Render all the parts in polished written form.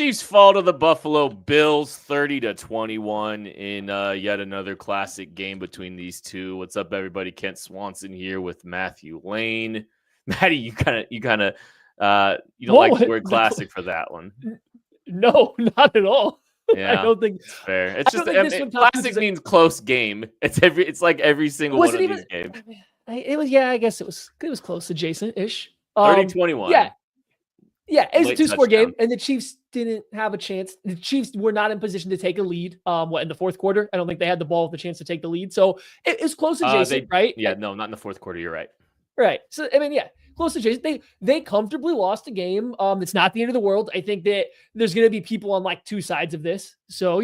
Chiefs fall to the Buffalo Bills 30-21 in yet another classic game between these two. What's up, everybody? Kent Swanson here with Matthew Lane. Matty, you don't like the word classic for that one. No, not at all. Yeah, I don't think it's fair. It's just classic means close game. It's like every single one of these games. I guess it was close, adjacent-ish. 30-21. Yeah, it was a two-score game, and the Chiefs didn't have a chance. The Chiefs were not in position to take a lead. In the fourth quarter? I don't think they had the ball with the chance to take the lead. So it was close adjacent, right? Yeah, no, not in the fourth quarter. You're right. Right. So, I mean, yeah, close adjacent. They comfortably lost a game. It's not the end of the world. I think that there's going to be people on like two sides of this. So,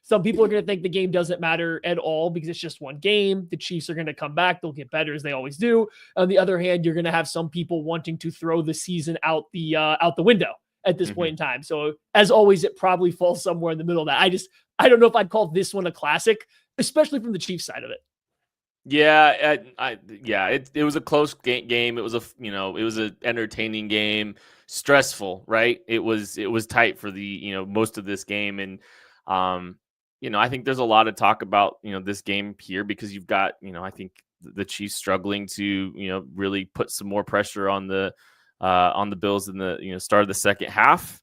some people are going to think the game doesn't matter at all because it's just one game. The Chiefs are going to come back. They'll get better as they always do. On the other hand, you're going to have some people wanting to throw the season out the window at this point in time. So as always, it probably falls somewhere in the middle of that. I don't know if I'd call this one a classic, especially from the Chiefs side of it. Yeah, it was a close game. It was it was an entertaining game, stressful, right? It was tight for the most of this game, and I think there's a lot of talk about this game here because you've got I think the Chiefs struggling to really put some more pressure on the Bills in the start of the second half.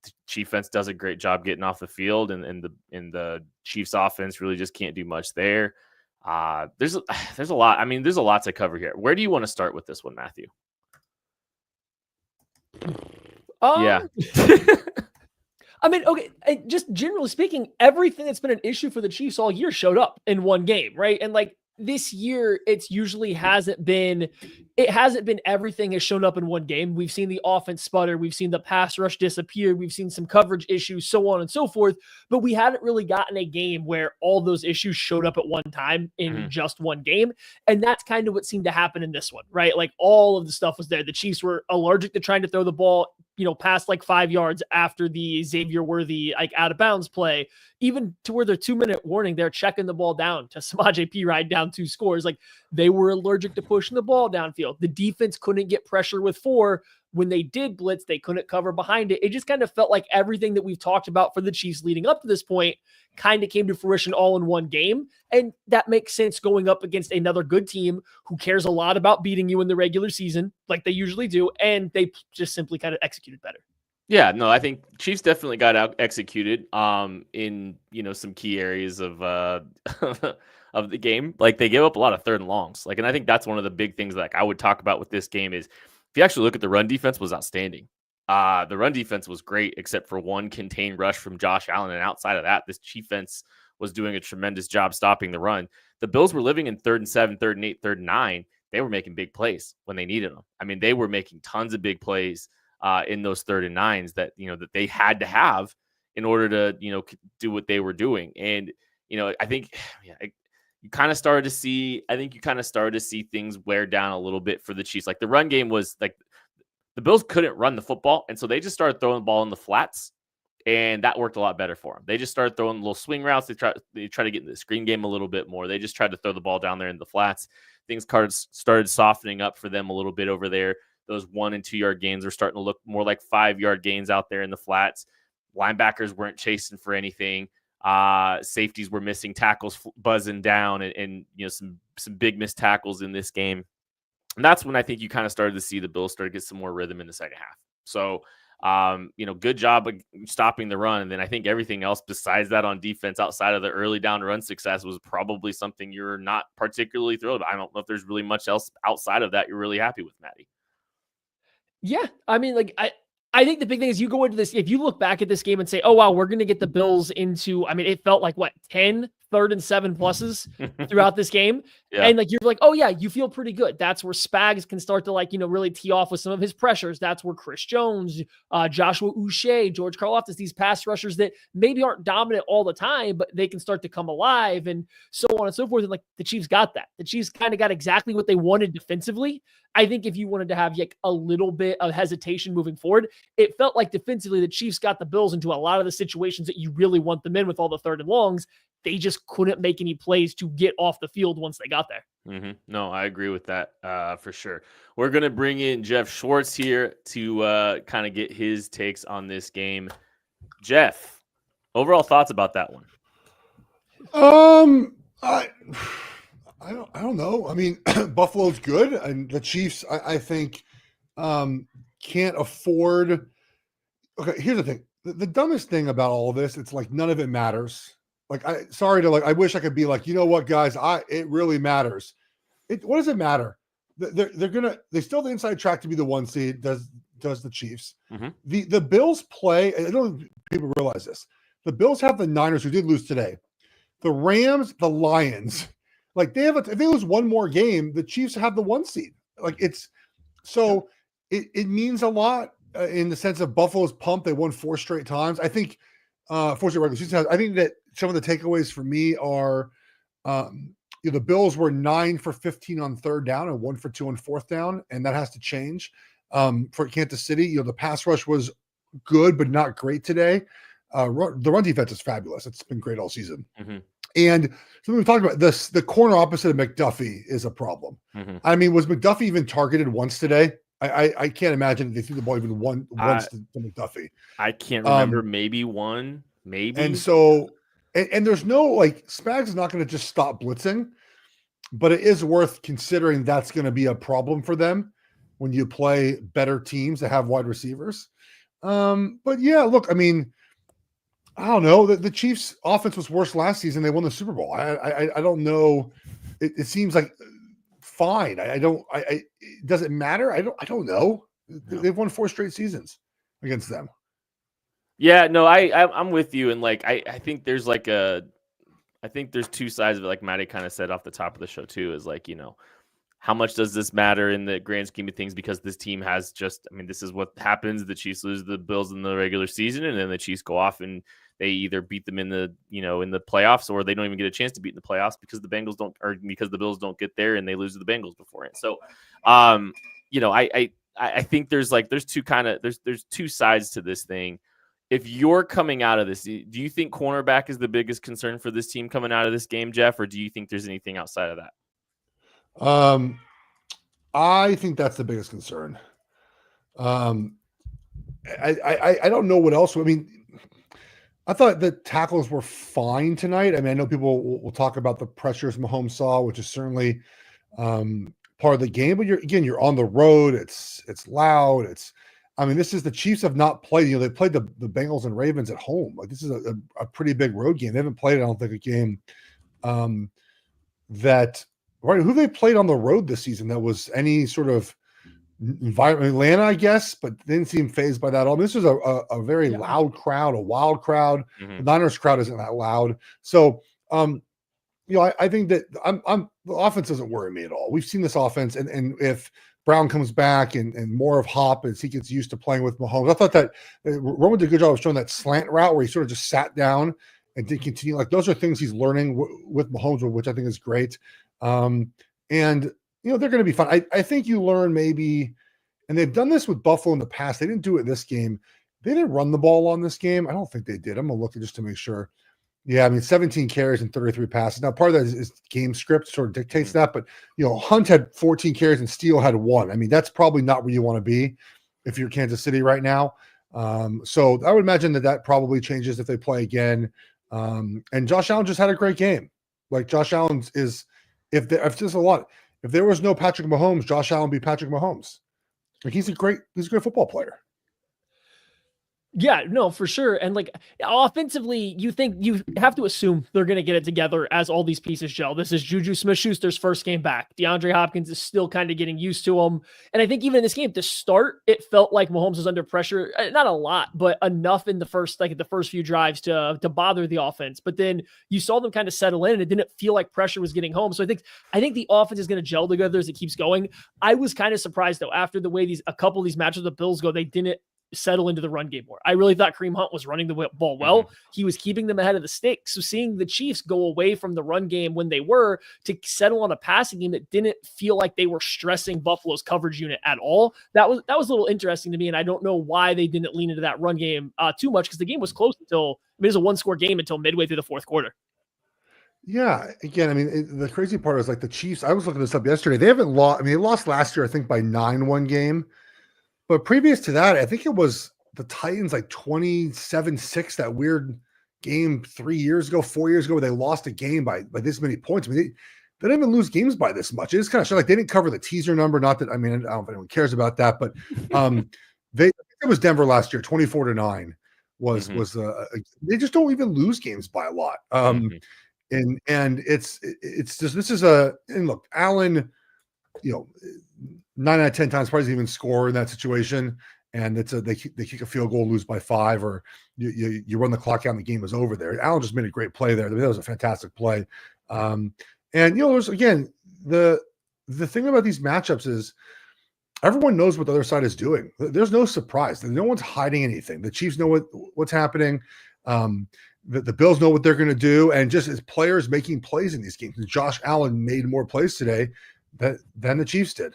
The Chiefs offense does a great job getting off the field, and the Chiefs offense really just can't do much there. There's a lot. I mean, there's a lot to cover here. Where do you want to start with this one, Matthew? Yeah. I mean, okay, just generally speaking, everything that's been an issue for the Chiefs all year showed up in one game, right? And like this year, it's usually hasn't been everything has shown up in one game. We've seen the offense sputter. We've seen the pass rush disappear. We've seen some coverage issues, so on and so forth. But we hadn't really gotten a game where all those issues showed up at one time in just one game. And that's kind of what seemed to happen in this one, right? Like all of the stuff was there. The Chiefs were allergic to trying to throw the ball, past like 5 yards after the Xavier Worthy, like out of bounds play, even to where their 2-minute warning, they're checking the ball down to Samaje Perine down 2 scores. Like they were allergic to pushing the ball downfield. The defense couldn't get pressure with 4. When they did blitz, they couldn't cover behind it. It just kind of felt like everything that we've talked about for the Chiefs leading up to this point kind of came to fruition all in one game. And that makes sense going up against another good team who cares a lot about beating you in the regular season, like they usually do. And they just simply kind of executed better. Yeah, no, I think Chiefs definitely got out executed in some key areas of of the game. Like they gave up a lot of third and longs. Like, and I think that's one of the big things that I would talk about with this game is if you actually look at the run defense was outstanding. The run defense was great except for one contained rush from Josh Allen, and outside of that, this Chiefs defense was doing a tremendous job stopping the run. The Bills were living in 3rd and 7, 3rd and 8, 3rd and 9. They were making big plays when they needed them. I mean, they were making tons of big plays in those 3rd and 9s that that they had to have in order to do what they were doing. And I think you kind of started to see things wear down a little bit for the Chiefs. Like the run game was like the Bills couldn't run the football, and so they just started throwing the ball in the flats, and that worked a lot better for them. They just started throwing little swing routes. They try to get in the screen game a little bit more. They just tried to throw the ball down there in the flats. Things started softening up for them a little bit over there. Those 1 and 2 yard gains are starting to look more like 5 yard gains out there in the flats. Linebackers weren't chasing for anything. Safeties were missing tackles, buzzing down, and some big missed tackles in this game. And that's when I think you kind of started to see the Bills start to get some more rhythm in the second half. So, good job of stopping the run. And then I think everything else besides that on defense outside of the early down run success was probably something you're not particularly thrilled about. I don't know if there's really much else outside of that you're really happy with, Matty. Yeah. I mean, like I think the big thing is you go into this, if you look back at this game and say, oh, wow, we're going to get the Bills into, I mean, it felt like 10 3rd and 7 pluses throughout this game. Yeah. And like, you're like, oh yeah, you feel pretty good. That's where Spags can start to really tee off with some of his pressures. That's where Chris Jones, Joshua Uche, George Karlaftis, these pass rushers that maybe aren't dominant all the time, but they can start to come alive and so on and so forth. And like the Chiefs got that. The Chiefs kind of got exactly what they wanted defensively. I think if you wanted to have like a little bit of hesitation moving forward, it felt like defensively the Chiefs got the Bills into a lot of the situations that you really want them in with all the 3rd and longs. they just couldn't make any plays to get off the field once they got there. No, I agree with that for sure. We're going to bring in Geoff Schwartz here to kind of get his takes on this game. Geoff, overall thoughts about that one? I don't know. I mean, Buffalo's good, and the Chiefs, I think, can't afford. Okay, here's the thing. The dumbest thing about all of this, it's like none of it matters. Like, I wish I could be like, you know what, guys, it really matters. What does it matter? They still have the inside track to be the 1 seed. Does the Chiefs? The Bills play? I don't think people realize this. The Bills have the Niners, who did lose today. The Rams, the Lions. Like if they lose one more game, the Chiefs have the 1 seed. Like it means a lot in the sense of Buffalo's pumped. They won 4 straight times. I think 4 straight regular season times. I think that some of the takeaways for me are, the Bills were 9 for 15 on 3rd down and 1 for 2 on 4th down, and that has to change. For Kansas City, the pass rush was good but not great today. The run defense is fabulous. It's been great all season. And something we talked about, the corner opposite of McDuffie is a problem. I mean, was McDuffie even targeted once today? I can't imagine they threw the ball even once to McDuffie. I can't remember. Maybe one, maybe. And so, and there's no, like, Spags is not going to just stop blitzing, but it is worth considering that's going to be a problem for them when you play better teams that have wide receivers. But yeah, look, I mean, I don't know. The Chiefs' offense was worse last season. They won the Super Bowl. I don't know. It seems like fine. Does it matter? I don't know. No. They've won 4 straight seasons against them. Yeah, no, I'm with you. And like, I think there's like I think there's 2 sides of it. Like Matty kind of said off the top of the show too, is like, how much does this matter in the grand scheme of things? Because this team has this is what happens. The Chiefs lose the Bills in the regular season, and then the Chiefs go off and they either beat them in the playoffs, or they don't even get a chance to beat in the playoffs because the Bills don't get there and they lose to the Bengals beforehand. So, I think there's 2 sides to this thing. If you're coming out of this, do you think cornerback is the biggest concern for this team coming out of this game, Geoff, or do you think there's anything outside of that? I think that's the biggest concern. I don't know what else. I mean, I thought the tackles were fine tonight. I mean, I know people will talk about the pressures Mahomes saw, which is certainly part of the game. But you're on the road. It's loud. This is the Chiefs have not played. They played the Bengals and Ravens at home. Like, this is a pretty big road game. They haven't played, I don't think, a game that. Right, who they played on the road this season that was any sort of environment? Atlanta, I guess, but didn't seem fazed by that at all. This was a very loud crowd, a wild crowd. The Niners crowd isn't that loud. So, I think that the offense doesn't worry me at all. We've seen this offense, and if Brown comes back and more of Hop as he gets used to playing with Mahomes, I thought that Roman did a good job of showing that slant route where he sort of just sat down and did continue. Like, those are things he's learning with Mahomes, which I think is great. And they're going to be fun. I think you learn maybe, and they've done this with Buffalo in the past. They didn't do it this game. They didn't run the ball on this game. I don't think they did. I'm going to look just to make sure. Yeah, 17 carries and 33 passes. Now, part of that is game script sort of dictates that, but Hunt had 14 carries and Steele had 1. That's probably not where you want to be if you're Kansas City right now. So I would imagine that probably changes if they play again. And Josh Allen just had a great game. Like, Josh Allen is. If there's a lot, if there was no Patrick Mahomes, Josh Allen would be Patrick Mahomes. Like, he's a great football player. Yeah, no, for sure. And like, offensively, you have to assume they're going to get it together as all these pieces gel. This is Juju Smith-Schuster's first game back. DeAndre Hopkins is still kind of getting used to him. And I think even in this game to start, it felt like Mahomes was under pressure. Not a lot, but enough in the first few drives to bother the offense. But then you saw them kind of settle in and it didn't feel like pressure was getting home. So I think the offense is going to gel together as it keeps going. I was kind of surprised though, after the way a couple of these matches with the Bills go, they didn't settle into the run game more. I really thought Kareem Hunt was running the ball well. He was keeping them ahead of the sticks. So seeing the Chiefs go away from the run game when they were to settle on a passing game that didn't feel like they were stressing Buffalo's coverage unit at all, that was a little interesting to me. And I don't know why they didn't lean into that run game too much, because the game was close until it was a 1-score game until midway through the fourth quarter. Yeah, again, I mean, the crazy part is like the Chiefs. I was looking this up yesterday. They haven't lost. I mean, they lost last year, I think, by 9 one game. But previous to that, I think it was the Titans like 27-6. That weird game 3 years ago, 4 years ago, where they lost a game by this many points. I mean, they didn't even lose games by this much. It's kind of like they didn't cover the teaser number. Not that I mean, I don't know if anyone cares about that, but it was Denver last year, 24-9 was they just don't even lose games by a lot. And it's just and look, Allen, 9 out of 10 times probably doesn't even score in that situation, and they kick a field goal, lose by 5, or you run the clock out and the game is over there. Allen just made a great play there. That was a fantastic play. And there's again the thing about these matchups is everyone knows what the other side is doing. There's no surprise. No one's hiding anything. The Chiefs know what's happening. The Bills know what they're going to do, and just as players making plays in these games, Josh Allen made more plays today than the Chiefs did.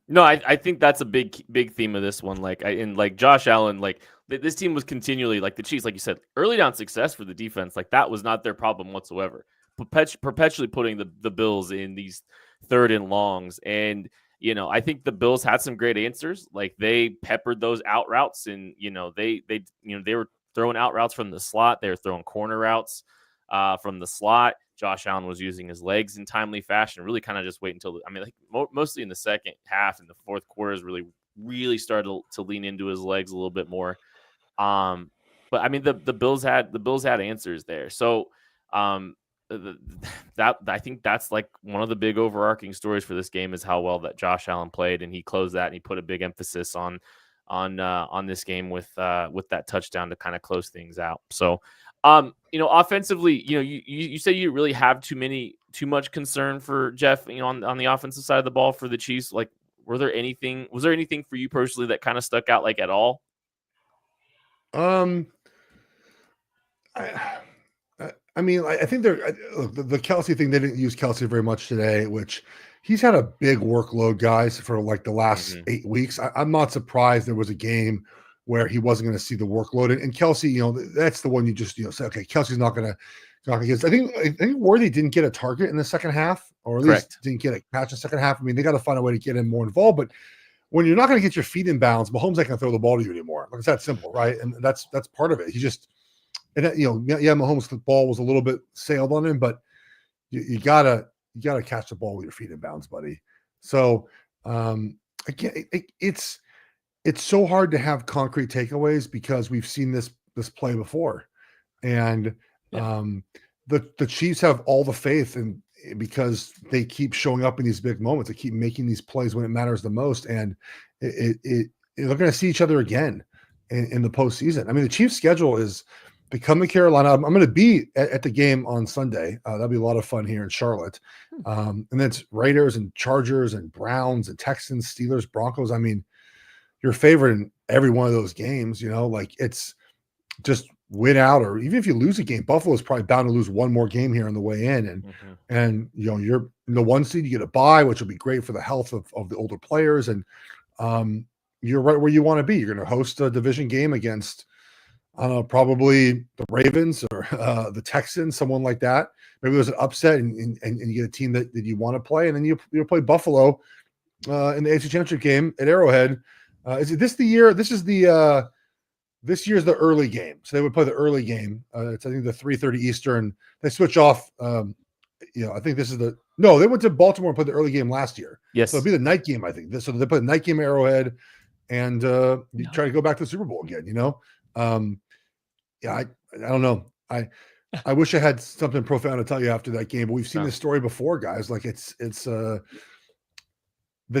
No, I think that's a big theme of this one. Like Josh Allen, like this team was continually, like the Chiefs, like you said, early down success for the defense. Like that was not their problem whatsoever. Perpetually putting the Bills in these 3rd and longs, and I think the Bills had some great answers. Like they peppered those out routes, and they were throwing out routes from the slot. They were throwing corner routes from the slot. Josh Allen was using his legs in timely fashion, really kind of just wait until, mostly in the second half and the fourth quarter is really started to lean into his legs a little bit more. But I mean, the Bills had answers there. So I think that's like one of the big overarching stories for this game is how well that Josh Allen played, and he closed that and he put a big emphasis on this game with that touchdown to kind of close things out. So, offensively, you say you really have too much concern for Geoff, on the offensive side of the ball for the Chiefs. Like, was there anything for you personally that kind of stuck out like at all? I think the Kelsey thing, they didn't use Kelsey very much today, which he's had a big workload, guys, for like the last 8 weeks. I'm not surprised there was a game where he wasn't going to see the workload. And Kelsey, that's the one you just say, okay, Kelsey's not going to get. I think Worthy didn't get a target in the second half, or at least didn't get a catch in the second half. I mean, they got to find a way to get him more involved. But when you're not going to get your feet in bounds, Mahomes ain't going to throw the ball to you anymore. Like, it's that simple, right? And that's part of it. He just, Mahomes' ball was a little bit sailed on him, but you gotta catch the ball with your feet in bounds, buddy. So again, it's so hard to have concrete takeaways because we've seen this play before, and the Chiefs have all the faith, and because they keep showing up in these big moments, they keep making these plays when it matters the most, and they're going to see each other again in the postseason. I mean, the Chiefs' schedule is becoming Carolina. I'm going to be at the game on Sunday. That'll be a lot of fun here in Charlotte. And then it's Raiders and Chargers and Browns and Texans, Steelers, Broncos. I mean, your favorite in every one of those games, like it's just win out, or even if you lose a game, Buffalo is probably bound to lose one more game here on the way in. And you're in the 1 seed, you get a bye, which will be great for the health of the older players. And you're right where you want to be. You're going to host a division game against, I don't know, probably the Ravens or the Texans, someone like that. Maybe there's an upset and you get a team that you want to play, and then you play Buffalo in the AFC Championship game at Arrowhead. Is it this the year? This is this year's the early game. So they would play the early game. It's I think the 3:30 Eastern. They switch off. I think this is they went to Baltimore and played the early game last year. Yes. So it'll be the night game, I think. So they play the night game at Arrowhead, and you try to go back to the Super Bowl again, I don't know. I wish I had something profound to tell you after that game, but we've seen this story before, guys. Like it's the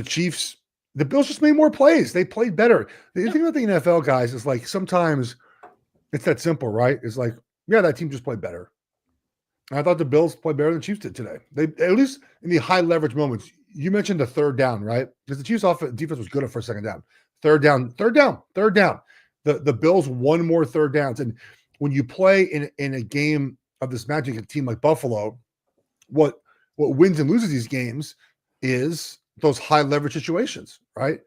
Chiefs, the Bills just made more plays. They played better. The thing about the NFL, guys, is like sometimes it's that simple, right? It's like, yeah, that team just played better. And I thought the Bills played better than the Chiefs did today. They, at least in the high leverage moments. You mentioned the third down, right? Because the Chiefs' defense was good at first, second down. Third down. The Bills won more third downs. And when you play in a game of this magic, a team like Buffalo, what wins and loses these games is those high leverage situations, right?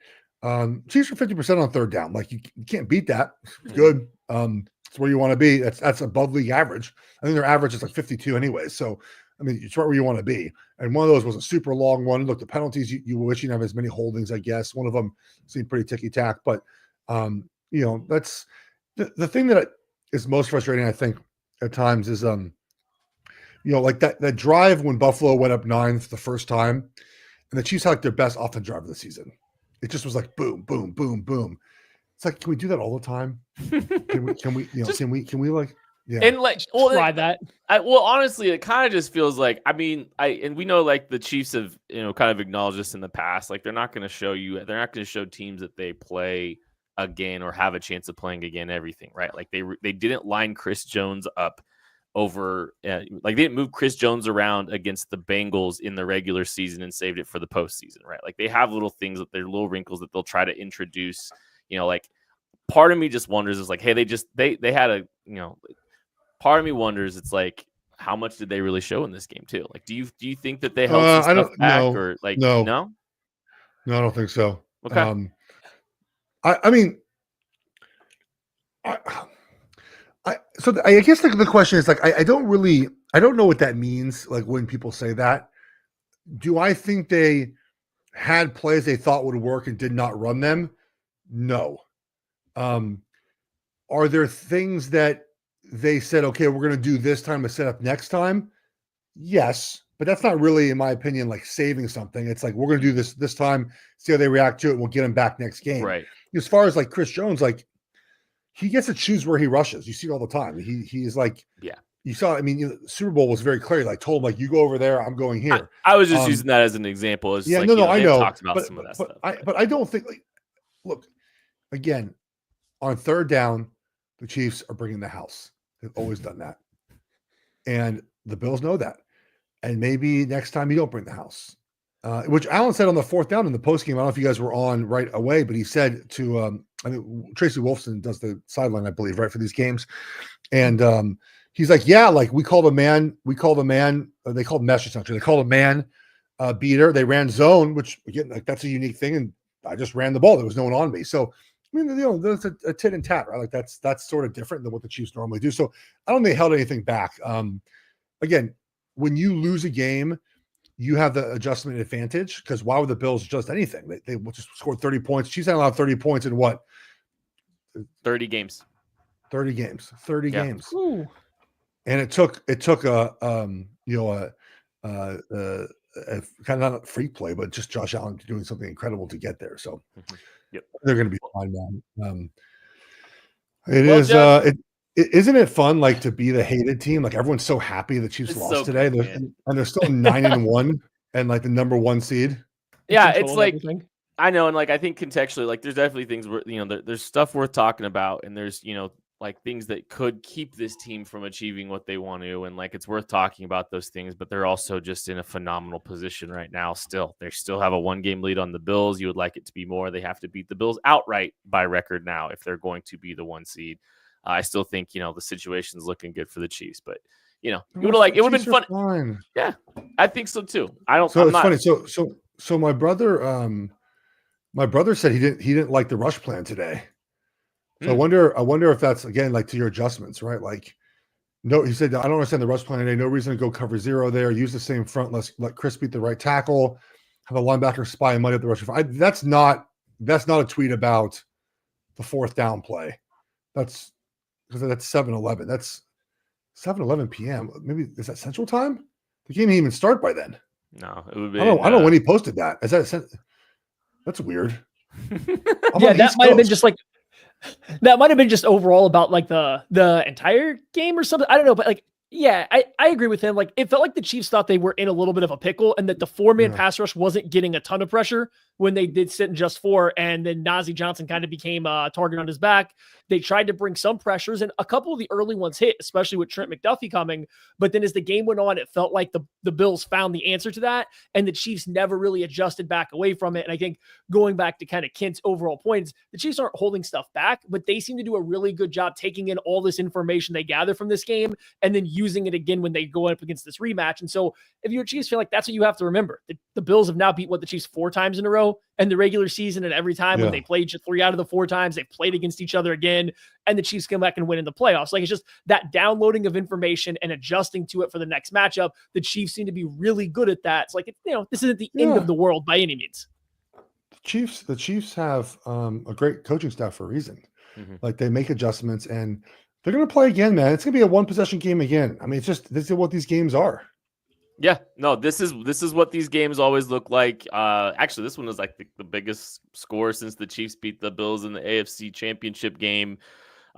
Chiefs are 50% on third down. Like you can't beat that. It's good. It's where you want to be. That's above league average. I think their average is like 52 anyway. So I mean, it's right where you want to be. And one of those was a super long one. Look, the penalties, you wish you didn't have as many holdings, I guess. One of them seemed pretty ticky-tack. But, that's the thing that is most frustrating, I think, at times is, like that drive when Buffalo went up 9 for the first time, and the Chiefs had like their best offensive drive of the season. It just was like boom, boom, boom, boom. It's like, can we do that all the time? Can we like, yeah. And like, Try that. Honestly, it kind of just feels like, and we know like the Chiefs have, kind of acknowledged this in the past. Like they're not going to show teams that they play again or have a chance of playing again everything, right? Like they didn't line Chris Jones up over, like they didn't move Chris Jones around against the Bengals in the regular season and saved it for the postseason, right? Like they have little things that they're little wrinkles that they'll try to introduce, like part of me just wonders is like, hey, they had a, part of me wonders, it's like, how much did they really show in this game too? Like, do you think that they held some stuff back or like, no, I don't think so. Okay. I guess the question is like, I don't know what that means. Like when people say that, do I think they had plays they thought would work and did not run them? No. Are there things that they said, okay, we're going to do this time to set up next time? Yes, but that's not really, in my opinion, like saving something. It's like, we're going to do this time, see how they react to it, and we'll get them back next game. Right. As far as like Chris Jones, like he gets to choose where he rushes. You see it all the time. He's like, yeah. You saw, Super Bowl was very clear. Like told him, like, you go over there, I'm going here. I was just using that as an example. It's yeah, like, I know. Talked about some of that stuff. But I don't think, like, look, again, on third down, the Chiefs are bringing the house. They've always done that. And the Bills know that. And maybe next time you don't bring the house. Which Allen said on the fourth down in the postgame. I don't know if you guys were on right away, but he said to, Tracy Wolfson does the sideline, I believe, right, for these games. And he's like, yeah, like they called mesh, essentially. They called a man beater. They ran zone, which, again, like that's a unique thing. And I just ran the ball. There was no one on me. So, there's a tit and tat, right? Like that's sort of different than what the Chiefs normally do. So I don't think they held anything back. Again, when you lose a game, you have the adjustment advantage because why would the Bills adjust anything? They just scored 30 points. Chiefs had allowed 30 points in what? 30 games. 30 games. 30 games. Ooh. And it took a kind of not a freak play, but just Josh Allen doing something incredible to get there. So yep. They're going to be fine, man. Isn't it fun, like, to be the hated team? Like, everyone's so happy the Chiefs lost today, and they're still 9-1 and like the number 1 seed. Yeah, it's like everything. I know, and like I think contextually, like there's definitely things where there's stuff worth talking about, and there's like things that could keep this team from achieving what they want to, and like it's worth talking about those things. But they're also just in a phenomenal position right now. Still, they still have a 1-game lead on the Bills. You would like it to be more. They have to beat the Bills outright by record now if they're going to be the 1 seed. I still think the situation's looking good for the Chiefs, but it would have been fun. Fine. Yeah, I think so too. I don't. So funny. So my brother said he didn't like the rush plan today. So I wonder if that's, again, like to your adjustments, right? Like, no, he said, I don't understand the rush plan today. No reason to go cover 0 there. Use the same front. Let Chris beat the right tackle. Have a linebacker spy and muddy up the rush. That's not a tweet about the 4th down play. That's 7-11. That's 7:11 p.m. Maybe is that Central Time? The game didn't even start by then. No, it would be. I don't know when he posted that. Is that that's weird. Yeah, that might have been just like. That might have been just overall about like the entire game or something. I don't know, but like, yeah, I agree with him. Like, it felt like the Chiefs thought they were in a little bit of a pickle and that the 4-man pass rush wasn't getting a ton of pressure when they did sit in just 4. And then Najee Johnson kind of became a target on his back. They tried to bring some pressures, and a couple of the early ones hit, especially with Trent McDuffie coming. But then as the game went on, it felt like the Bills found the answer to that, and the Chiefs never really adjusted back away from it. And I think going back to kind of Kent's overall points, the Chiefs aren't holding stuff back, but they seem to do a really good job taking in all this information they gather from this game and then using it again when they go up against this rematch. And so if you're a Chiefs fan, like that's what you have to remember. The Bills have now beat the Chiefs 4 times in a row in the regular season. And every time when they played 3 out of the 4 times, they've played against each other again. And the Chiefs come back and win in the playoffs. Like it's just that downloading of information and adjusting to it for the next matchup. The Chiefs seem to be really good at that. It's like, this isn't the end of the world by any means. The Chiefs have a great coaching staff for a reason. Like they make adjustments and they're going to play again, man. It's going to be a 1-possession game again. I mean, this is what these games are. Yeah, no, this is what these games always look like. Actually, this one was like the biggest score since the Chiefs beat the Bills in the AFC Championship game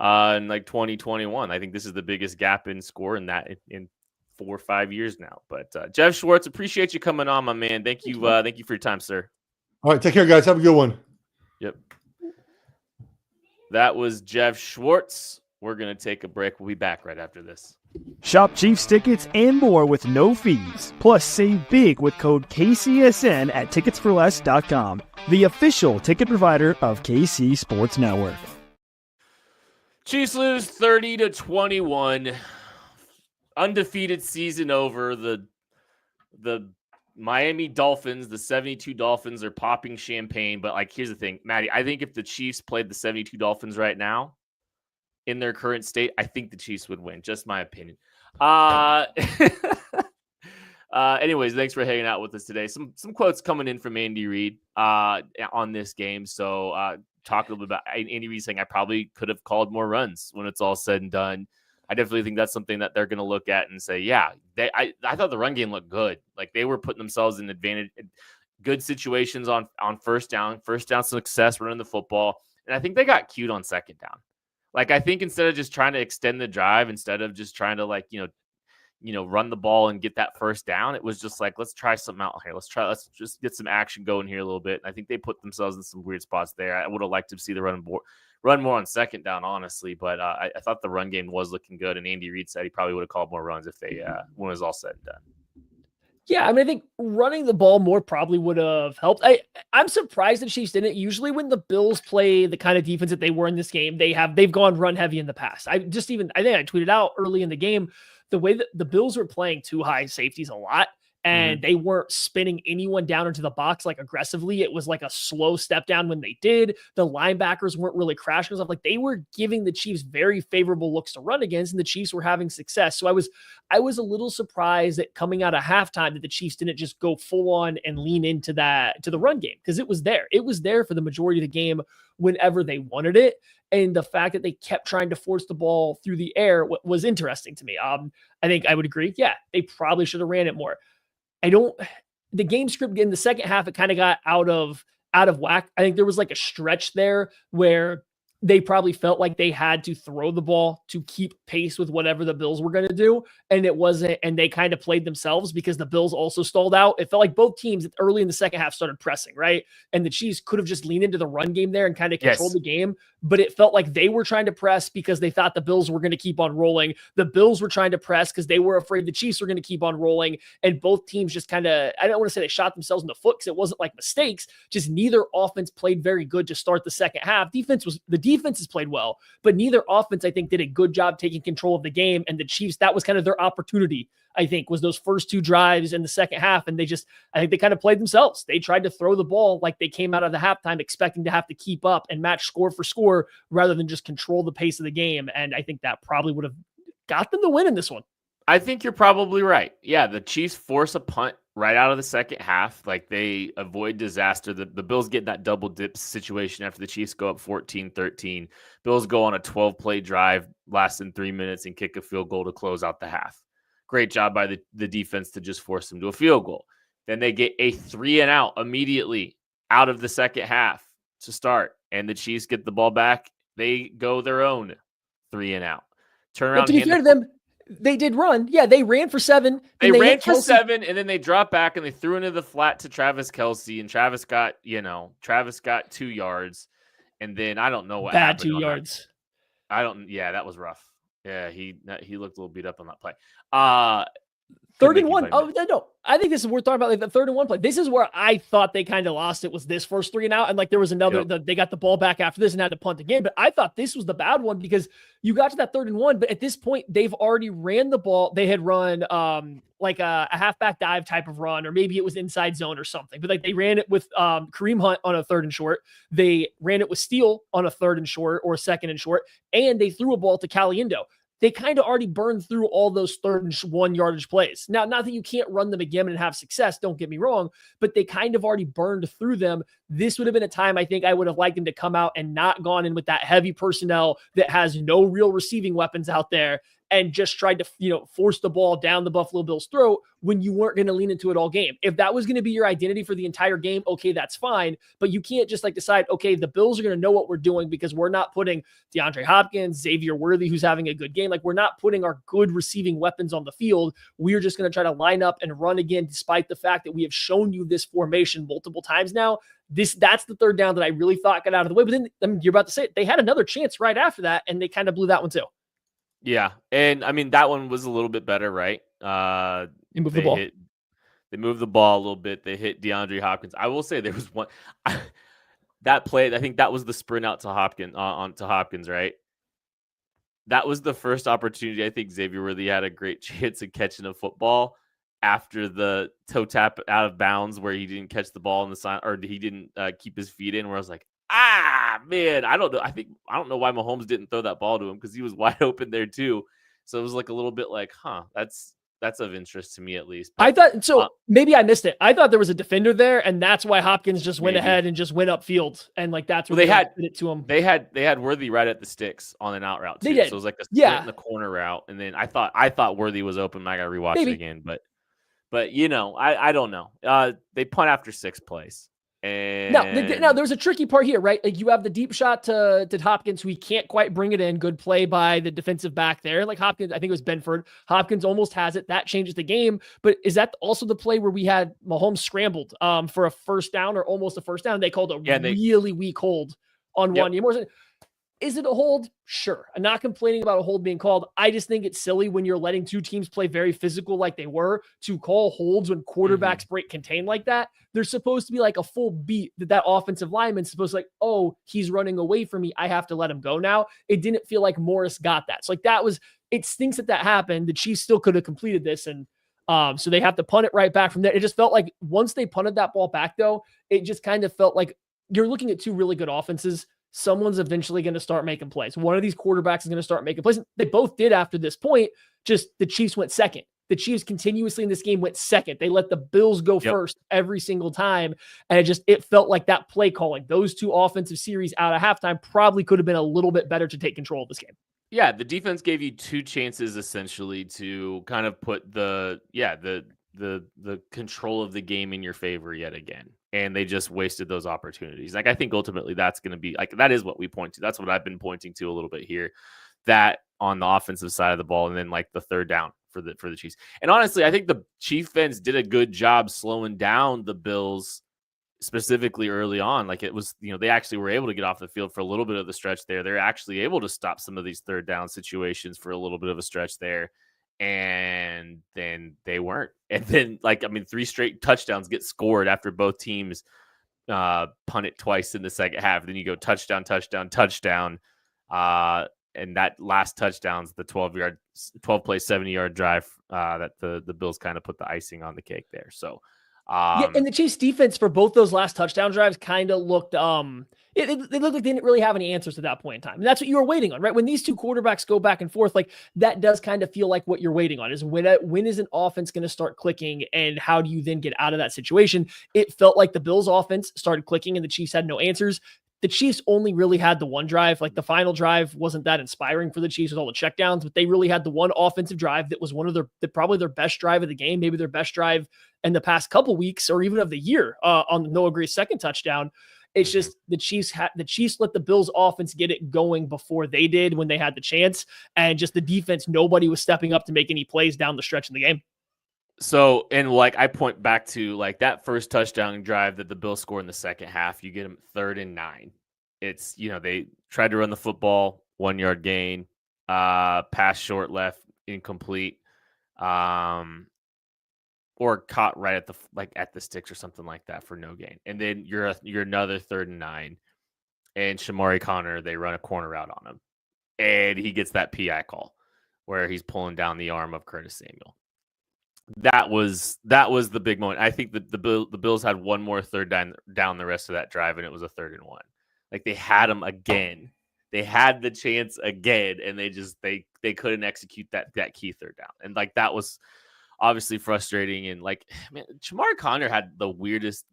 in like 2021. I think this is the biggest gap in score in 4 or 5 years now. But Geoff Schwartz, appreciate you coming on, my man. Thank you for your time, sir. All right, take care, guys. Have a good one. Yep. That was Geoff Schwartz. We're going to take a break. We'll be back right after this. Shop Chiefs tickets and more with no fees. Plus, save big with code KCSN at ticketsforless.com, the official ticket provider of KC Sports Network. Chiefs lose 30-21. Undefeated season over. The Miami Dolphins, the 72 Dolphins are popping champagne. But like, here's the thing, Maddie, I think if the Chiefs played the 72 Dolphins right now, in their current state, I think the Chiefs would win. Just my opinion. Anyways, thanks for hanging out with us today. Some quotes coming in from Andy Reid on this game. So talk a little bit about Andy Reid saying I probably could have called more runs when it's all said and done. I definitely think that's something that they're going to look at and say, yeah, I thought the run game looked good. Like they were putting themselves in good situations on first down success running the football. And I think they got cute on second down. Like, I think instead of just trying to extend the drive, instead of just trying to run the ball and get that first down, it was just like, let's try something out here. Let's just get some action going here a little bit. And I think they put themselves in some weird spots there. I would have liked to see the run more on second down, honestly. But I thought the run game was looking good. And Andy Reid said he probably would have called more runs if when it was all said and done. Yeah, I mean, I think running the ball more probably would have helped. I'm surprised the Chiefs didn't. Usually when the Bills play the kind of defense that they were in this game, they've gone run heavy in the past. I think I tweeted out early in the game, the way that the Bills were playing too high safeties a lot, and they weren't spinning anyone down into the box like aggressively. It was like a slow step down when they did. The linebackers weren't really crashing stuff. Like they were giving the Chiefs very favorable looks to run against, and the Chiefs were having success. So I was a little surprised that coming out of halftime that the Chiefs didn't just go full on and lean into the run game, because it was there. It was there for the majority of the game whenever they wanted it. And the fact that they kept trying to force the ball through the air was interesting to me. I think I would agree. Yeah, they probably should have ran it more. The game script in the second half, it kind of got out of whack. I think there was like a stretch there where they probably felt like they had to throw the ball to keep pace with whatever the Bills were going to do. And it wasn't, and they kind of played themselves because the Bills also stalled out. It felt like both teams early in the second half started pressing, right? And the Chiefs could have just leaned into the run game there and kind of controlled the game. But it felt like they were trying to press because they thought the Bills were going to keep on rolling. The Bills were trying to press because they were afraid the Chiefs were going to keep on rolling. And both teams just kind of, I don't want to say they shot themselves in the foot because it wasn't like mistakes, just neither offense played very good to start the second half. The defenses played well, but neither offense, I think, did a good job taking control of the game. And the Chiefs, that was kind of their opportunity, I think, was those first 2 drives in the second half. And I think they kind of played themselves. They tried to throw the ball like they came out of the halftime expecting to have to keep up and match score for score rather than just control the pace of the game. And I think that probably would have got them the win in this one. I think you're probably right. Yeah, the Chiefs force a punt right out of the second half. Like they avoid disaster. The Bills get that double dip situation after the Chiefs go up 14-13. Bills go on a 12-play drive, less than 3 minutes, and kick a field goal to close out the half. Great job by the defense to just force them to a field goal. Then they get a 3-and-out immediately out of the second half to start. And the Chiefs get the ball back. They go their own 3-and-out. Turn around. But to be fair to them, they did run. Yeah, they ran for 7. They ran for 7, and then they dropped back and they threw into the flat to Travis Kelce, and Travis got 2 yards. And then I don't know what happened. Bad 2 yards. That was rough. Yeah, he looked a little beat up on that play. Third and one. Oh, no. I think this is worth talking about, like the 3rd and 1 play. This is where I thought they kind of lost it, was this first 3 and out. And like there was another, they got the ball back after this and had to punt again. But I thought this was the bad one because you got to that 3rd and 1. But at this point, they've already ran the ball. They had run like a halfback dive type of run, or maybe it was inside zone or something. But like they ran it with Kareem Hunt on a 3rd and short. They ran it with Steele on a 3rd and short or 2nd and short. And they threw a ball to Caliendo. They kind of already burned through all those 3rd and 1 yardage plays. Now, not that you can't run them again and have success, don't get me wrong, but they kind of already burned through them. This would have been a time I think I would have liked them to come out and not gone in with that heavy personnel that has no real receiving weapons out there and just tried to, force the ball down the Buffalo Bills' throat when you weren't going to lean into it all game. If that was going to be your identity for the entire game, okay, that's fine. But you can't just like decide, okay, the Bills are going to know what we're doing because we're not putting DeAndre Hopkins, Xavier Worthy, who's having a good game. Like we're not putting our good receiving weapons on the field. We're just going to try to line up and run again, despite the fact that we have shown you this formation multiple times now. That's the 3rd down that I really thought got out of the way. But then you're about to say it, they had another chance right after that, and they kind of blew that one too. Yeah, and I mean that one was a little bit better, right? They moved the ball. They moved the ball a little bit. They hit DeAndre Hopkins. I will say there was one that play. I think that was the sprint out to Hopkins onto Hopkins, right? That was the first opportunity. I think Xavier Worthy had a great chance of catching a football after the toe tap out of bounds, where he didn't catch the ball in the sign, or he didn't keep his feet in. Where I was like, man, I don't know. I don't know why Mahomes didn't throw that ball to him because he was wide open there too. So it was like a little bit like, that's of interest to me at least. But, I thought so. Maybe I missed it. I thought there was a defender there, and that's why Hopkins just went ahead and just went upfield, and like that's what they had it to him. They had Worthy right at the sticks on an out route too. They did. So it was like a split in the corner route, and then I thought Worthy was open. I got to rewatch it again, but I don't know. They punt after 6 plays. And now there's a tricky part here, right? Like you have the deep shot to Hopkins, who he can't quite bring it in. Good play by the defensive back there. Like Hopkins, I think it was Benford. Hopkins almost has it. That changes the game. But is that also the play where we had Mahomes scrambled for a first down or almost a first down? They called a really weak hold on one. Is it a hold? Sure. I'm not complaining about a hold being called. I just think it's silly when you're letting two teams play very physical like they were to call holds when quarterbacks break contain like that. There's supposed to be like a full beat that offensive lineman's supposed to like, oh, he's running away from me. I have to let him go now. It didn't feel like Morris got that. So like it stinks that happened. The Chiefs still could have completed this. And so they have to punt it right back from there. It just felt like once they punted that ball back though, it just kind of felt like you're looking at two really good offenses. Someone's eventually going to start making plays. One of these quarterbacks is going to start making plays. They both did after this point, just the Chiefs went second. The Chiefs continuously in this game went second. They let the Bills go first every single time. And it felt like that play calling, those two offensive series out of halftime probably could have been a little bit better to take control of this game. Yeah, the defense gave you 2 chances essentially to kind of put the control of the game in your favor yet again. And they just wasted those opportunities. Like, I think ultimately that's going to be like, that is what we point to. That's what I've been pointing to a little bit here, that on the offensive side of the ball. And then like the 3rd down for the Chiefs. And honestly, I think the Chief fans did a good job slowing down the Bills specifically early on. Like it was, they actually were able to get off the field for a little bit of the stretch there. They're actually able to stop some of these 3rd down situations for a little bit of a stretch there. And then they weren't. And then 3 straight touchdowns get scored after both teams punt it twice in the second half. Then you go touchdown. And that last touchdown's the 12 play, 70-yard drive that the Bills kind of put the icing on the cake there. So and the Chiefs defense for both those last touchdown drives kind of looked it looked like they didn't really have any answers at that point in time. And that's what you were waiting on, right? When these two quarterbacks go back and forth, like that does kind of feel like what you're waiting on is when is an offense going to start clicking and how do you then get out of that situation? It felt like the Bills offense started clicking and the Chiefs had no answers. The Chiefs only really had the one drive. Like the final drive wasn't that inspiring for the Chiefs with all the checkdowns, but they really had the one offensive drive that was one of probably their best drive of the game, maybe their best drive in the past couple weeks or even of the year on Noah Gray's second touchdown. It's just the Chiefs let the Bills offense get it going before they did when they had the chance. And just the defense, nobody was stepping up to make any plays down the stretch in the game. So, and like I point back to like that first touchdown drive that the Bills score in the second half, you get them 3rd and 9. It's, they tried to run the football, 1-yard gain, pass short left, incomplete. or caught right at the sticks or something like that for no gain. And then you're another 3rd and 9, and Shamari Connor, they run a corner route on him, and he gets that PI call where he's pulling down the arm of Curtis Samuel. That was the big moment. I think that the Bills had one more third down the rest of that drive, and it was a 3rd and 1. Like, they had him again. They had the chance again, and they couldn't execute that key 3rd down. And like, that was obviously frustrating. And like, man, Shamari Connor had the weirdest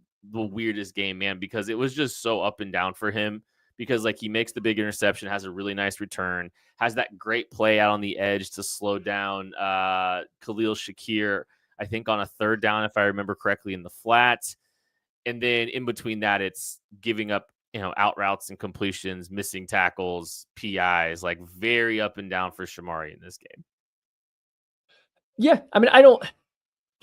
game, man, because it was just so up and down for him. Because like, he makes the big interception, has a really nice return, has that great play out on the edge to slow down Khalil Shakir, I think on a 3rd down, if I remember correctly, in the flat. And then in between that, it's giving up, out routes and completions, missing tackles, PIs, like very up and down for Shamari in this game. Yeah, I mean,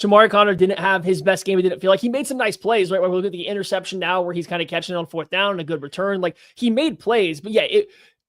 Shamari Connor didn't have his best game. He didn't feel like he made some nice plays, right? When we look at the interception now where he's kind of catching it on 4th down and a good return. Like, he made plays, but yeah,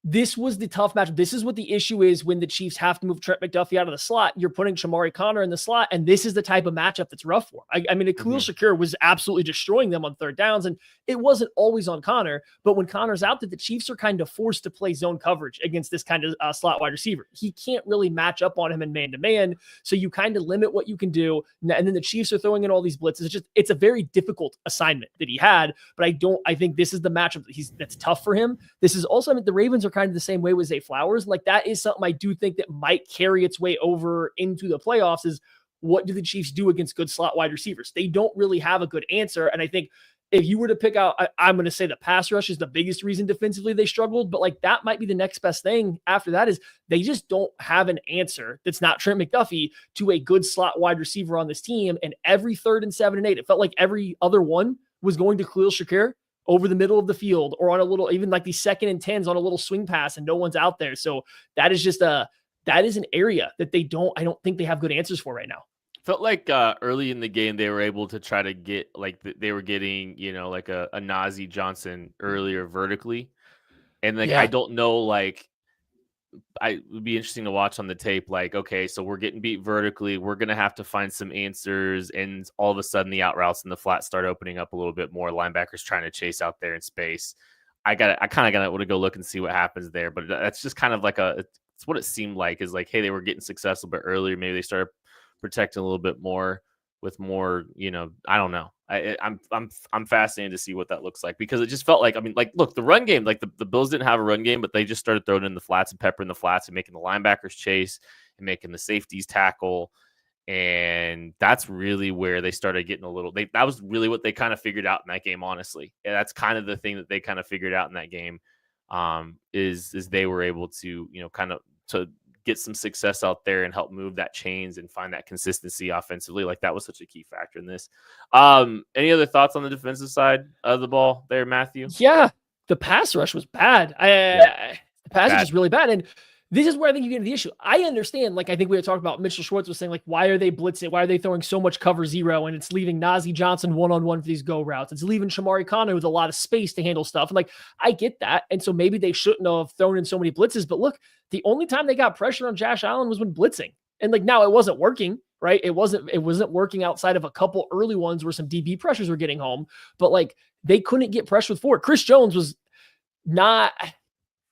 this was the tough matchup. This is what the issue is when the Chiefs have to move Trent McDuffie out of the slot. You're putting Shamari Connor in the slot, and this is the type of matchup that's rough for him. I mean, Khalil Shakir was absolutely destroying them on 3rd downs, and it wasn't always on Connor, but when Connor's out there, the Chiefs are kind of forced to play zone coverage against this kind of slot wide receiver. He can't really match up on him in man-to-man, so you kind of limit what you can do, and then the Chiefs are throwing in all these blitzes. It's a very difficult assignment that he had, but I think this is the matchup that's tough for him. This is also, I mean, the Ravens are kind of the same way with Zay Flowers. Like, that is something I do think that might carry its way over into the playoffs is, what do the Chiefs do against good slot wide receivers? They don't really have a good answer. And I think if you were to pick out, I'm going to say the pass rush is the biggest reason defensively they struggled, but like, that might be the next best thing after that is they just don't have an answer that's not Trent McDuffie to a good slot wide receiver on this team. And every 3rd and 7 and 8, it felt like every other one was going to Khalil Shakir over the middle of the field or on a little, even like these 2nd and 10s on a little swing pass and no one's out there. So that is just that is an area that I don't think they have good answers for right now. Felt like early in the game, they were able to try to get like they were getting, like a Najee Johnson earlier vertically. And like, I don't know, like, it would be interesting to watch on the tape. Like, okay, so we're getting beat vertically. We're going to have to find some answers. And all of a sudden the out routes and the flats start opening up a little bit more. Linebackers trying to chase out there in space. I kind of got to go look and see what happens there. But that's just kind of like it's what it seemed like is like, hey, they were getting successful, but earlier, maybe they started protecting a little bit more with more, I don't know. I'm fascinated to see what that looks like, because it just felt like, I mean, like, look, the run game, like the Bills didn't have a run game, but they just started throwing in the flats and peppering the flats and making the linebackers chase and making the safeties tackle. And that's really where they started getting a little, that was really what they kind of figured out in that game, honestly. And that's kind of the thing that they kind of figured out in that game, is they were able to, kind of to get some success out there and help move that chains and find that consistency offensively. Like, that was such a key factor in this. Any other thoughts on the defensive side of the ball there, Matthew? Yeah, the pass rush was bad. The pass rush is really bad. And this is where I think you get into the issue. I understand, like, I think we had talked about, Mitchell Schwartz was saying, like, why are they blitzing? Why are they throwing so much cover zero? And it's leaving Najee Johnson one-on-one for these go routes. It's leaving Shamari Connor with a lot of space to handle stuff. And like, I get that. And so maybe they shouldn't have thrown in so many blitzes, but look, the only time they got pressure on Josh Allen was when blitzing. And like, now it wasn't working, right? It wasn't working outside of a couple early ones where some DB pressures were getting home, but like, they couldn't get pressure with Ford. Chris Jones was not,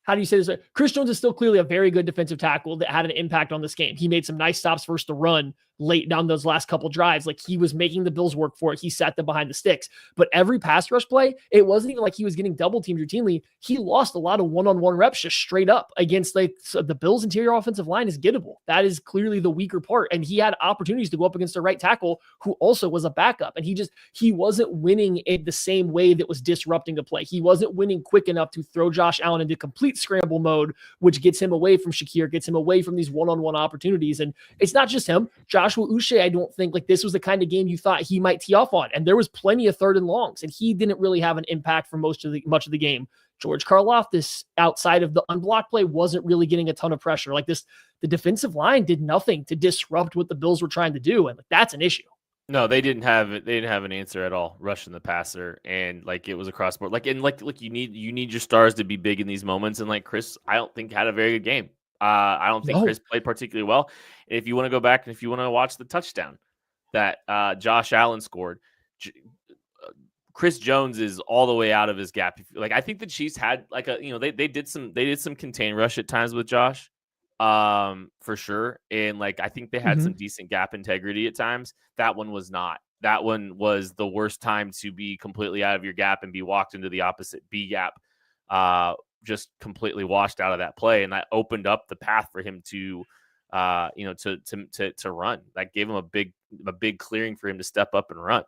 how do you say this? Chris Jones is still clearly a very good defensive tackle that had an impact on this game. He made some nice stops versus the run late down those last couple drives. Like, he was making the Bills work for it. He sat them behind the sticks. But every pass rush play, it wasn't even like he was getting double teamed routinely. He lost a lot of one-on-one reps just straight up against, like, so the Bills' interior offensive line is gettable. That is clearly the weaker part. And he had opportunities to go up against a right tackle who also was a backup. And he wasn't winning it the same way that was disrupting the play. He wasn't winning quick enough to throw Josh Allen into complete scramble mode, which gets him away from Shakir, gets him away from these one-on-one opportunities. And it's not just him. Joshua Uche, I don't think, like, this was the kind of game you thought he might tee off on. And there was plenty of 3rd and longs, and he didn't really have an impact for much of the game. George Karlaftis, outside of the unblocked play, wasn't really getting a ton of pressure. Like, the defensive line did nothing to disrupt what the Bills were trying to do. And like, that's an issue. No, they didn't have an answer at all rushing the passer, and like, it was across board. Like, and like you need your stars to be big in these moments. And like, Chris, I don't think had a very good game. I don't think Chris played particularly well. And if you want to go back and if you want to watch the touchdown, that Josh Allen scored, Chris Jones is all the way out of his gap. Like, I think the Chiefs had like they did some contain rush at times with Josh, for sure. And like, I think they had some decent gap integrity at times. That one was not. That one was the worst time to be completely out of your gap and be walked into the opposite B gap, just completely washed out of that play. And that opened up the path for him to run. That gave him a big clearing for him to step up and run.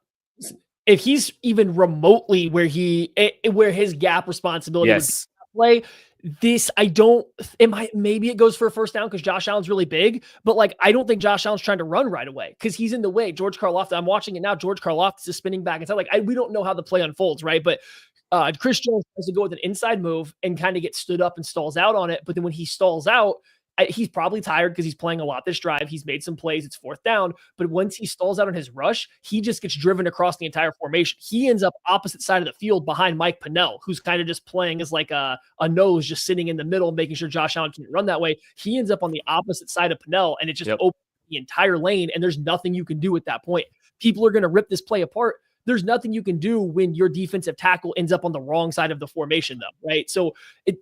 If he's even remotely where his gap responsibility would play, maybe it goes for a first down because Josh Allen's really big, but like, I don't think Josh Allen's trying to run right away because he's in the way. George Karlaftis, I'm watching it now. George Karlaftis is spinning back inside. Like, we don't know how the play unfolds, right? But Chris Jones has to go with an inside move and kind of get stood up and stalls out on it. But then when he stalls out, he's probably tired because he's playing a lot this drive. He's made some plays. It's fourth down. But once he stalls out on his rush, he just gets driven across the entire formation. He ends up opposite side of the field behind Mike Pennell, who's kind of just playing as like a nose, just sitting in the middle, making sure Josh Allen can't run that way. He ends up on the opposite side of Pennell, and it just opens the entire lane, and there's nothing you can do at that point. People are going to rip this play apart. There's nothing you can do when your defensive tackle ends up on the wrong side of the formation, though, right? So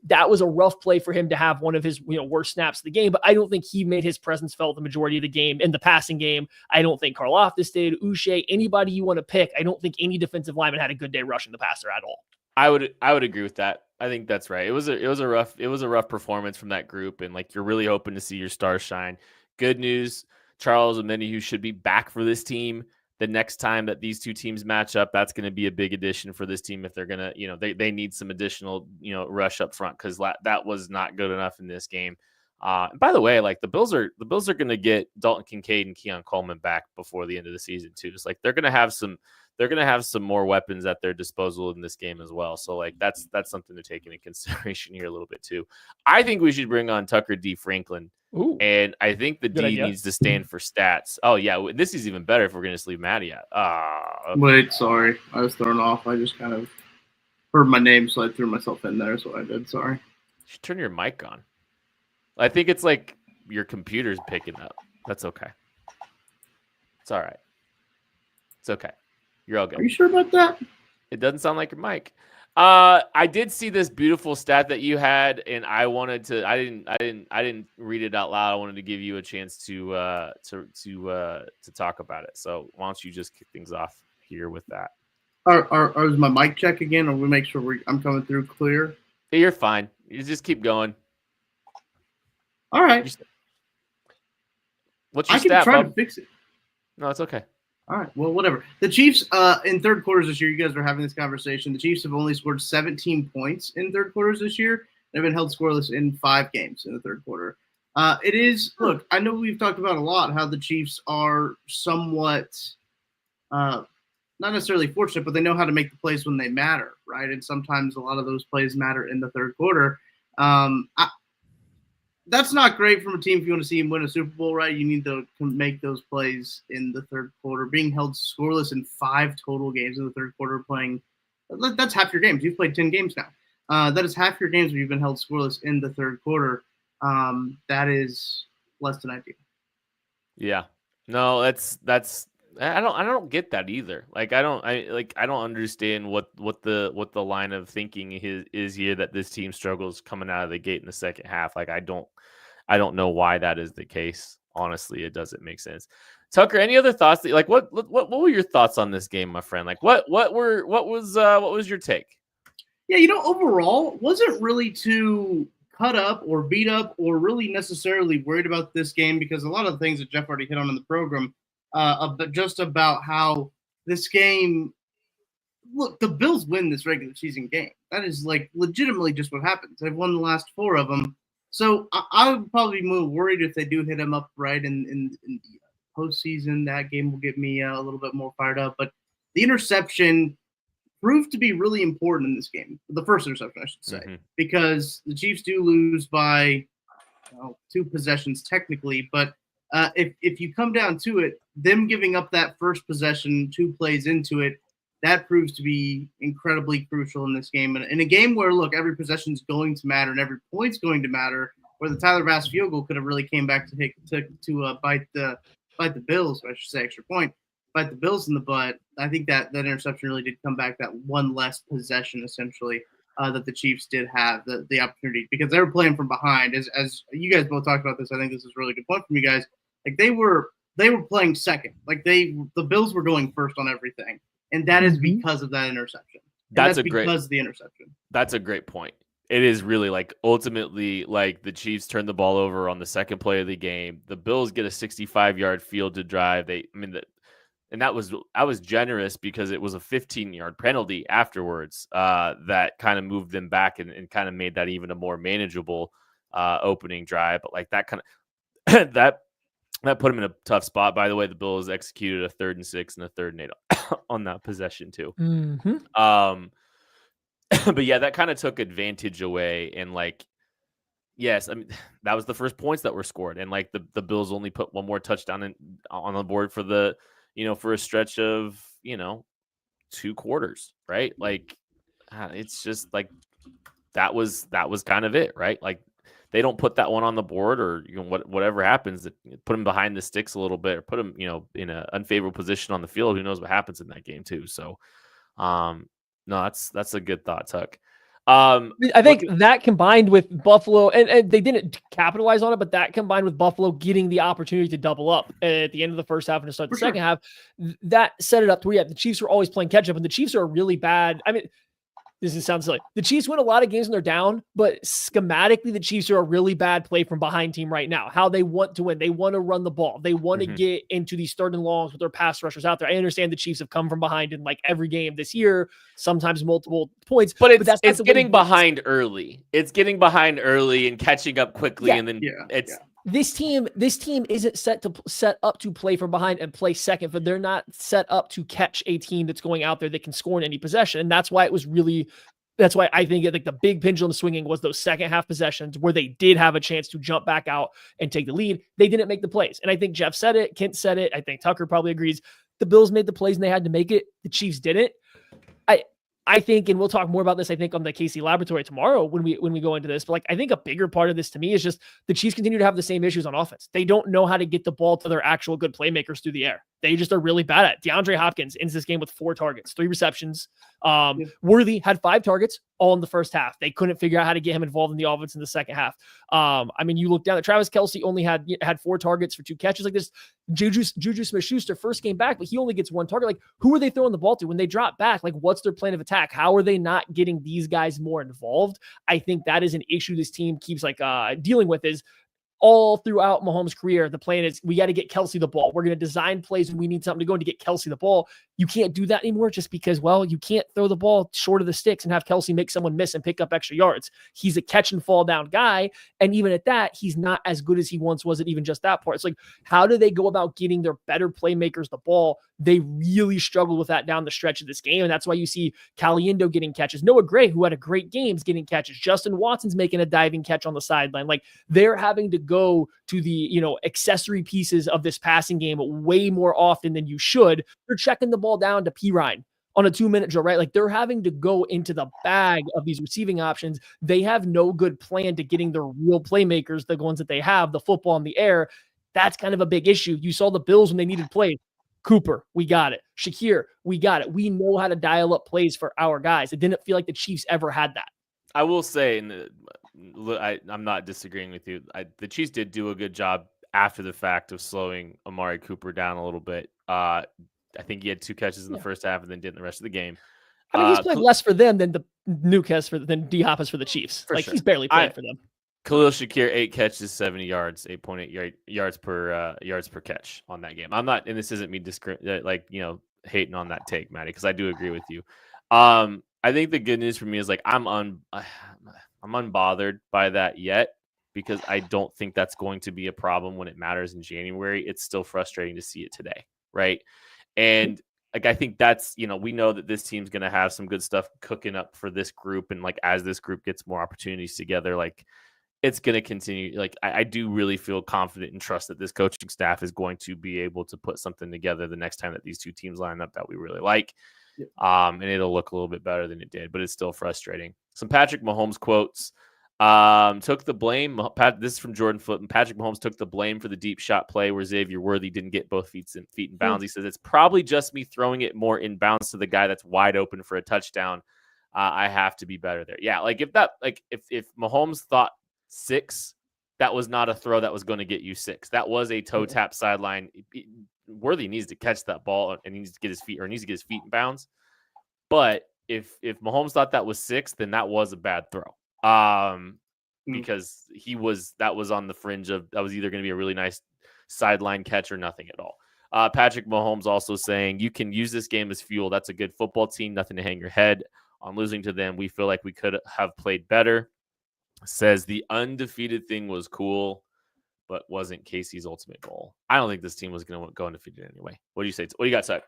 that was a rough play for him to have one of his worst snaps of the game, but I don't think he made his presence felt the majority of the game in the passing game. I don't think Karlaftis did, Uche, anybody you want to pick. I don't think any defensive lineman had a good day rushing the passer at all. I would agree with that. I think that's right. It was a rough performance from that group, and like, you're really hoping to see your stars shine. Good news, Charles Omenihu, who should be back for this team. The next time that these two teams match up, that's going to be a big addition for this team if they're going to, they need some additional, rush up front, because that was not good enough in this game. And by the way, like, the Bills are going to get Dalton Kincaid and Keon Coleman back before the end of the season too. It's like they're going to have some more weapons at their disposal in this game as well. So like, that's something to take into consideration here a little bit too. I think we should bring on Tucker D. Franklin. Ooh, and I think the D needs to stand for stats. Oh yeah, this is even better if we're going to just leave Maddie out. Wait, sorry, I was thrown off. I just kind of heard my name, so I threw myself in there. So I did. Sorry. You should turn your mic on. I think it's like your computer's picking up. That's okay. It's all right. It's okay. You're all good. Are you sure about that? It doesn't sound like your mic. I did see this beautiful stat that you had, and I wanted to. I didn't read it out loud. I wanted to give you a chance to talk about it. So why don't you just kick things off here with that? Is my mic check again, or we make sure I'm coming through clear? Yeah, you're fine. You just keep going. All right. What's your stat, I can try to fix it. No, it's okay. All right. Well, whatever. The Chiefs, in third quarters this year, you guys are having this conversation. The Chiefs have only scored 17 points in third quarters this year. They've been held scoreless in 5 games in the third quarter. Look, I know we've talked about a lot how the Chiefs are somewhat, not necessarily fortunate, but they know how to make the plays when they matter, right? And sometimes a lot of those plays matter in the third quarter. That's not great from a team if you want to see him win a Super Bowl, right? You need to make those plays in the third quarter. Being held scoreless in 5 total games in the third quarter, that's half your games. You've played 10 games now. That is half your games where you've been held scoreless in the third quarter. That is less than ideal. Yeah. No, that's I don't get that either. Like, I don't understand what the line of thinking is here that this team struggles coming out of the gate in the second half. Like, I don't know why that is the case. Honestly, it doesn't make sense. Tucker, any other thoughts that, like, what were your thoughts on this game, my friend? Like, what was your take? Yeah, overall, wasn't really too cut up or beat up or really necessarily worried about this game, because a lot of the things that Geoff already hit on in the program, but just about how this game, look, the Bills win this regular season game. That is like legitimately just what happens. They've won the last 4 of them. So I would probably be more worried if they do hit them up right in the postseason. That game will get me a little bit more fired up. But the interception proved to be really important in this game. The first interception, I should say, because the Chiefs do lose by 2 possessions technically. But if you come down to it, them giving up that first possession 2 plays into it, that proves to be incredibly crucial in this game. And in a game where, look, every possession is going to matter and every point's going to matter, where the Tyler Bass field goal could have really came back to bite the Bills, or I should say extra point. bite the Bills in the butt, I think that interception really did come back, that one less possession essentially that the Chiefs did have the opportunity, because they were playing from behind. As you guys both talked about this, I think this is a really good point from you guys. Like they were playing second. Like the Bills were going first on everything, and that is because of that interception. That's because of the interception. That's a great point. It is really like ultimately like the Chiefs turn the ball over on the second play of the game. The Bills get a 65-yard field to drive. And that was generous because it was a 15-yard penalty afterwards that kind of moved them back and kind of made that even a more manageable opening drive. But like that kind of that put them in a tough spot. By the way, the Bills executed a 3rd and 6 and a 3rd and 8 on that possession too. But yeah, that kind of took advantage away. And like, yes, I mean, that was the first points that were scored. And like the Bills only put one more touchdown on the board for for a stretch of, 2 quarters, right? Like, it's just like, that was kind of it, right? Like they don't put that one on the board, or, whatever happens, put them behind the sticks a little bit, or put them, in an unfavorable position on the field. Who knows what happens in that game too. So, no, that's a good thought, Tuck. I think that combined with Buffalo, and they didn't capitalize on it, but that combined with Buffalo getting the opportunity to double up at the end of the first half and to start the second half, that set it up to where the Chiefs were always playing catch up, and the Chiefs are really bad. I mean, this sounds silly. The Chiefs win a lot of games when they're down, but schematically, the Chiefs are a really bad play from behind team right now. How they want to win. They want to run the ball. They want to get into these 3rd and longs with their pass rushers out there. I understand the Chiefs have come from behind in like every game this year, sometimes multiple points. But it's getting behind early. It's getting behind early and catching up quickly. And then This team isn't set up to play from behind and play second, but they're not set up to catch a team that's going out there that can score in any possession. And that's why that's why I think like the big pendulum swinging was those second half possessions where they did have a chance to jump back out and take the lead. They didn't make the plays. And I think Geoff said it, Kent said it. I think Tucker probably agrees. The Bills made the plays and they had to make it. The Chiefs didn't. I think, and we'll talk more about this, I think, on the KC Laboratory tomorrow when we go into this. But like, I think a bigger part of this to me is just the Chiefs continue to have the same issues on offense. They don't know how to get the ball to their actual good playmakers through the air. They just are really bad at it. DeAndre Hopkins ends this game with 4 targets, 3 receptions. Worthy had 5 targets all in the first half. They couldn't figure out how to get him involved in the offense in the second half. I mean, you look down at Travis Kelce only had 4 targets for 2 catches. Like this, Juju Smith-Schuster first came back, but he only gets 1 target. Like, who are they throwing the ball to when they drop back? Like, what's their plan of attack? How are they not getting these guys more involved? I think that is an issue this team keeps dealing with. Is all throughout Mahomes' career, the plan is we got to get Kelce the ball. We're going to design plays when we need something to go and to get Kelce the ball. You can't do that anymore just because, you can't throw the ball short of the sticks and have Kelce make someone miss and pick up extra yards. He's a catch and fall down guy. And even at that, he's not as good as he once was at even just that part. It's like, how do they go about getting their better playmakers the ball? They really struggle with that down the stretch of this game. And that's why you see Caliendo getting catches. Noah Gray, who had a great game, is getting catches. Justin Watson's making a diving catch on the sideline. Like, they're having to go to the, accessory pieces of this passing game way more often than you should. They're checking the ball down to Pirine on a 2-minute drill, right? Like, they're having to go into the bag of these receiving options. They have no good plan to getting the real playmakers, the ones that they have, the football in the air. That's kind of a big issue. You saw the Bills when they needed plays. Cooper, we got it. Shakir, we got it. We know how to dial up plays for our guys. It didn't feel like the Chiefs ever had that. I will say, and I'm not disagreeing with you, the Chiefs did do a good job after the fact of slowing Amari Cooper down a little bit. I think he had 2 catches in the first half and then did in the rest of the game. I mean, he's played less for them than the Newcastle than D-Hop is for the Chiefs. For like, sure. He's barely playing for them. Khalil Shakir, 8 catches, 70 yards, 8.8 yards per catch on that game. I'm not, and this isn't me hating on that take, Maddie, because I do agree with you. I think the good news for me is like I'm unbothered by that yet, because I don't think that's going to be a problem when it matters in January. It's still frustrating to see it today, right? And like, I think that's, we know that this team's going to have some good stuff cooking up for this group, and like as this group gets more opportunities together, like it's going to continue. Like, I do really feel confident and trust that this coaching staff is going to be able to put something together the next time that these 2 teams line up that we really like. And it'll look a little bit better than it did, but it's still frustrating. Some Patrick Mahomes quotes. Took the blame. This is from Jordan Foot. Patrick Mahomes took the blame for the deep shot play where Xavier Worthy didn't get both feet in bounds. He says it's probably just me throwing it more in bounds to the guy that's wide open for a touchdown. I have to be better there. Yeah, like if Mahomes thought 6, that was not a throw that was going to get you 6. That was a toe tap sideline. Worthy needs to catch that ball and he needs to get his feet in bounds. But if Mahomes thought that was 6, then that was a bad throw. Because that was on the fringe of that was either going to be a really nice sideline catch or nothing at all. Patrick Mahomes also saying you can use this game as fuel. That's a good football team. Nothing to hang your head on losing to them. We feel like we could have played better. Says the undefeated thing was cool, but wasn't Casey's ultimate goal. I don't think this team was going to go undefeated anyway. What do you say? What do you got, Zach?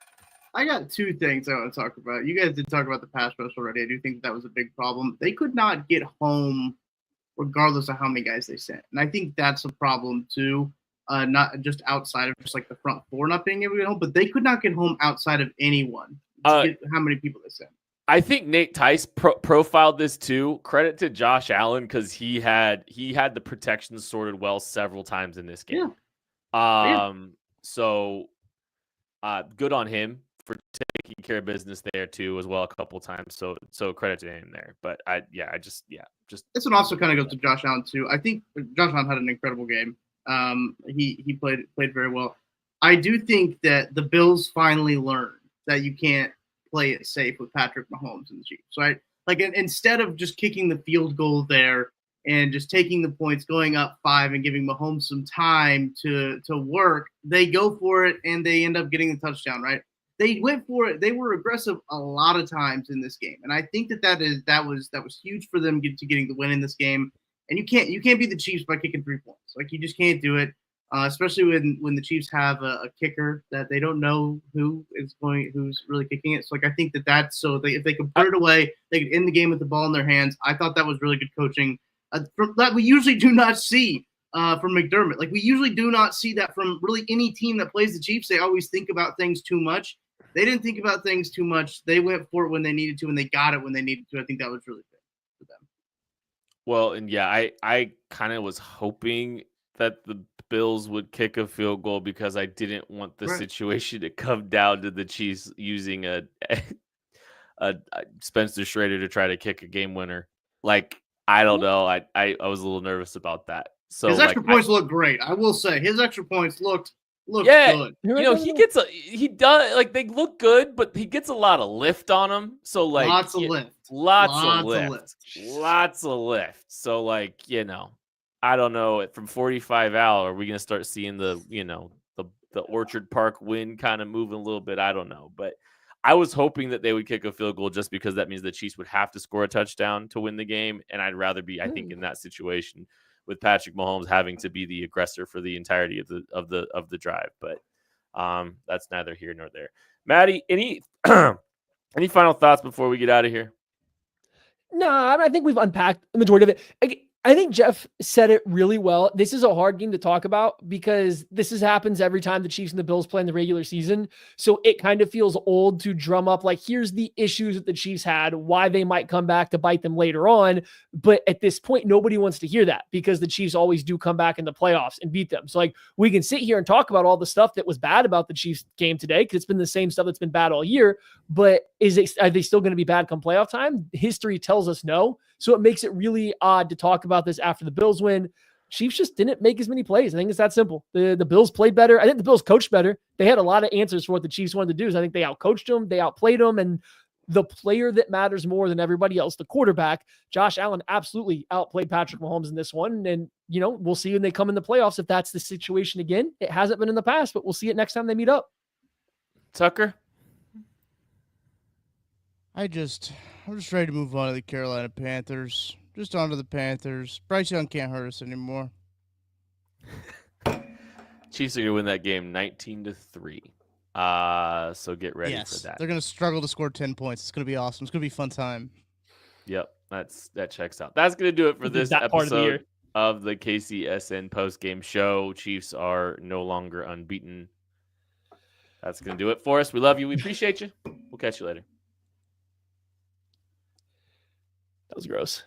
I got 2 things I want to talk about. You guys did talk about the pass rush already. I do think that was a big problem. They could not get home regardless of how many guys they sent. And I think that's a problem too. Not just outside of just like the front 4 not being able to get home, but they could not get home outside of anyone. How many people they sent. I think Nate Tice profiled this too. Credit to Josh Allen because he had the protection sorted well several times in this game. Yeah. So good on him for taking care of business there too as well a couple times. So credit to him there. But just this one also kind of goes to Josh Allen too. I think Josh Allen had an incredible game. He played very well. I do think that the Bills finally learned that you can't play it safe with Patrick Mahomes and the Chiefs, right? Like instead of just kicking the field goal there and just taking the points, going up 5 and giving Mahomes some time to work, they go for it and they end up getting the touchdown, right? They went for it. They were aggressive a lot of times in this game, and I think that was huge for them getting the win in this game. And you can't beat the Chiefs by kicking 3 points. Like you just can't do it. Especially when the Chiefs have a kicker that they don't know who's really kicking it. So like I think that's so if they could put it away, they could end the game with the ball in their hands. I thought that was really good coaching that we usually do not see from McDermott. Like we usually do not see that from really any team that plays the Chiefs. They always think about things too much. They didn't think about things too much. They went for it when they needed to, and they got it when they needed to. I think that was really good for them. Well, and yeah, I kind of was hoping that the Bills would kick a field goal because I didn't want the situation to come down to the Chiefs using a Spencer Schrader to try to kick a game winner. Like, I don't know. I was a little nervous about that. So his extra points look great. I will say his extra points looked good. You know, he does like they look good, but he gets a lot of lift on them. So like lots of lift. So like, you know, I don't know. From 45 out, are we going to start seeing the Orchard Park wind kind of moving a little bit? I don't know. But I was hoping that they would kick a field goal just because that means the Chiefs would have to score a touchdown to win the game. And I'd rather be, I think, in that situation with Patrick Mahomes having to be the aggressor for the entirety of the drive. But that's neither here nor there. Maddie, any final thoughts before we get out of here? No, I think we've unpacked the majority of it. I think Geoff said it really well. This is a hard game to talk about because happens every time the Chiefs and the Bills play in the regular season. So it kind of feels old to drum up like, here's the issues that the Chiefs had, why they might come back to bite them later on. But at this point, nobody wants to hear that because the Chiefs always do come back in the playoffs and beat them. So like we can sit here and talk about all the stuff that was bad about the Chiefs game today because it's been the same stuff that's been bad all year. But are they still going to be bad come playoff time? History tells us no. So it makes it really odd to talk about this after the Bills win. Chiefs just didn't make as many plays. I think it's that simple. The Bills played better. I think the Bills coached better. They had a lot of answers for what the Chiefs wanted to do. So I think they outcoached them. They outplayed them. And the player that matters more than everybody else, the quarterback, Josh Allen, absolutely outplayed Patrick Mahomes in this one. And, you know, we'll see when they come in the playoffs if that's the situation again. It hasn't been in the past, but we'll see it next time they meet up. Tucker? I'm just ready to move on to the Carolina Panthers. Just on to the Panthers. Bryce Young can't hurt us anymore. Chiefs are going to win that game 19-3. So get ready for that. They're going to struggle to score 10 points. It's going to be awesome. It's going to be a fun time. Yep, that checks out. That's going to do it for this episode of the KCSN postgame show. Chiefs are no longer unbeaten. That's going to do it for us. We love you. We appreciate you. We'll catch you later. That was gross.